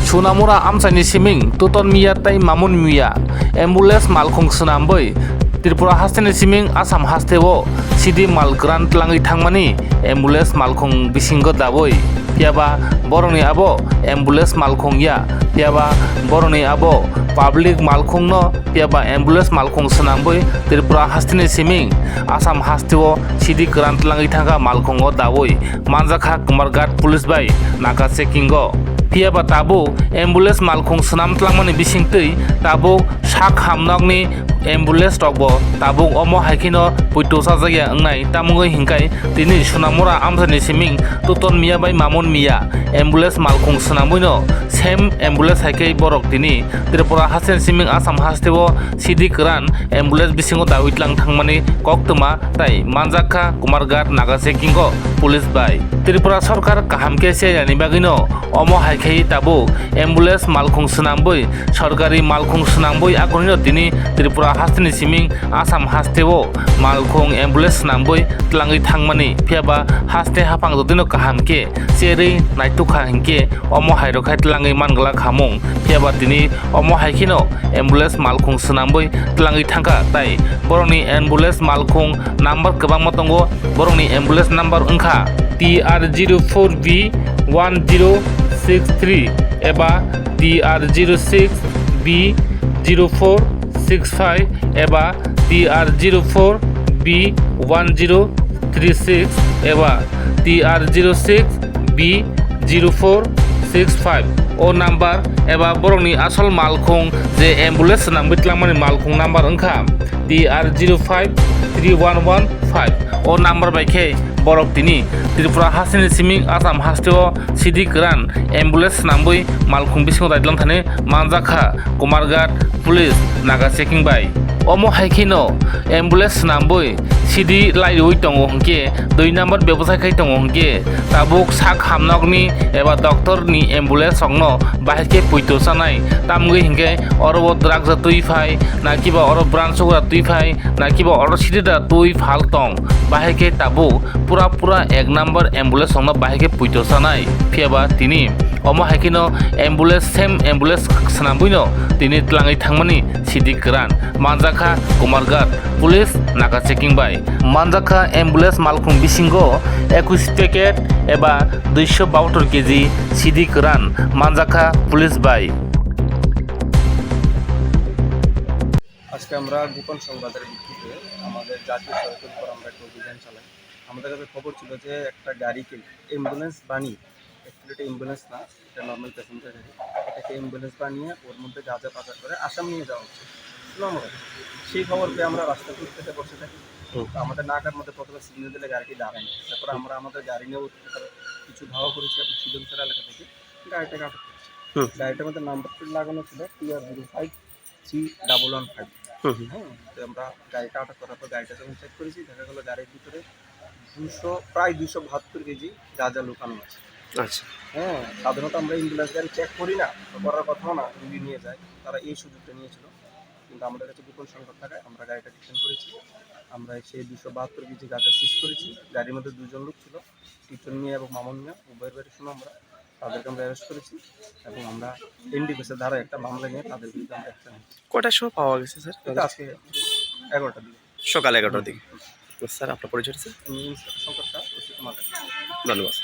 Sunamura amsani siming tuton miya tai mamun miya ambulance malkhung sunambai Tripura hasteni siming Asam hasteo sidi mal grant langi thangmani ambulance malkhung bisingo daboi piaba boroni abo ambulance malkhung ya piaba boroni abo public malkhung no piaba ambulance malkhung sunambai Tripura hasteni siming Asam hasteo sidi grant langi thanga malkhungo daboi manjakha kumargat police bai naga checkingo piaba tabo ambulance malkhung sunam tlangmani bisingtui tabo sak hamnokni ambulance tokbo tabo omo haikino puitosa jaya angnai tamungai hingkai tini Sunamura amsani siming tuton miya bai mamun miya ambulance malkhung sunamboino same ambulance haikai borok tini Tripura hasen siming Asam hasteo sidi kran ambulance bisingo dawitlang thangmani koktuma tai manjakha kumargat naga checkingo police bai Tripura sarkar kahamke seyani bagino omo haikai tabo ambulance malkhung sunamboi sarkari malkhung sunamboi agonino tini Tripura hasteni siming Asam hasteo malkhung ambulance sunamboi tlangi thangmani piaba haste hapang dodino kahamke serei naitukha hingke omo hairokhai tlangi mangla khamung piaba tini omo haikino ambulance malkhung sunamboi tlangi thangka tai boroni ambulance malkhung number kwbangma tongo boroni ambulance number wngkha TR04B1063 एबा TR06B0465 एबा TR04B1036 एबा TR06B0465 ओ number एबा बरंनि आसल मालखुं जे ambulance नांबितलांमानि मालखुं number ओंखा TR053115 ओ number बाइखे borok tini Tripura hasteni siming Asam hasteo sidi kran ambulance namboi malkhung bisingo daidlang thane manjakha kumargat police naga checking bai omo haikino ambulance namboi sidi lairoi tongo hingke 2 number ବ୍ୟବসাय khai tongo hingke tabuk sak hamnokni eba doctor ni ambulance songno bahike puito sanai tamgui hingke orobo drug ja tui phai nakiba oro branch sogura tui phai nakiba oro sidi da tui phal tong bahike tabuk pura 1 number ambulance songno bahike puito sanai piaba tini omo haikino ambulance same ambulance sanambuino tini tlangai thangmani sidi kran manjakha kumargat police naga checking bai manjakha ambulance malkhung bisingo 21 packet eba 272 kg sidi kran manjakha police bai আজকে আমরা গোপন সংবাদের ভিত্তিতে আমাদের জাতীয় সড়কের উপর আমরা একটা অভিযান চালাই। আমাদের কাছে খবর ছিল যে একটা গাড়িকে অ্যাম্বুলেন্স বানিয়ে, অ্যাকচুয়ালি এটা অ্যাম্বুলেন্স না, এটা নর্মাল প্যাসেঞ্জার গাড়ি, এটাকে অ্যাম্বুলেন্স বানিয়ে ওর মধ্যে গাঁজা পাচার করে আসাম নিয়ে যাওয়া হচ্ছে। আমরা সেই খবর পেয়ে আমরা রাস্তা থেকে বসে থাকি। আমাদের নাকার মধ্যে প্রথমে সিগন্যাল দিলে গাড়িটি দাঁড়ায়নি, তারপরে আমরা আমাদের গাড়ি নিয়ে কিছু ধাওয়া করেছি আপনি শিলংসরা এলাকা থেকে গাড়িটাকে আটক করেছি। গাড়িটার মধ্যে নাম্বার প্লেট লাগানো ছিল TR05C115। হ্যাঁ, তো আমরা গাড়িটা আটক করার পর গাড়িটা যখন চেক করেছি দেখা গেলো গাড়ির ভিতরে প্রায় 272 কেজি গাঁজা লুকানো আছে। আচ্ছা, হ্যাঁ, সাধারণত আমরা অ্যাম্বুলেন্স গাড়ি চেক করি না, করার কথাও না, রুগী নিয়ে যায়, তারা এই সুযোগটা নিয়েছিল। কিন্তু আমাদের কাছে গোপন সংবাদ থাকায় আমরা গাড়িটা ডিটেন করেছি। আমরা সেই 272 কেজি গাঁজা সিজ করেছি। গাড়ির মধ্যে 2 জন লোক ছিল, টিটন মিয়া এবং মামুন মিয়া, উভয়ের বাড়ি শুনে আমরা তাদেরকে আমরা অ্যারেস্ট করেছি এবং আমরা এনডিপিএসের ধারা একটা মামলা নিয়ে তাদের বিরুদ্ধে আমরা অ্যাকশন নিয়েছি। কটার সময় পাওয়া গেছে স্যার? এটা আজকে 11টার দিকে, সকাল 11টার দিকে। স্যার আপনার পরিচয় স্যার? ইন্সপেক্টর সংকটটা ওসি কুমার। ধন্যবাদ।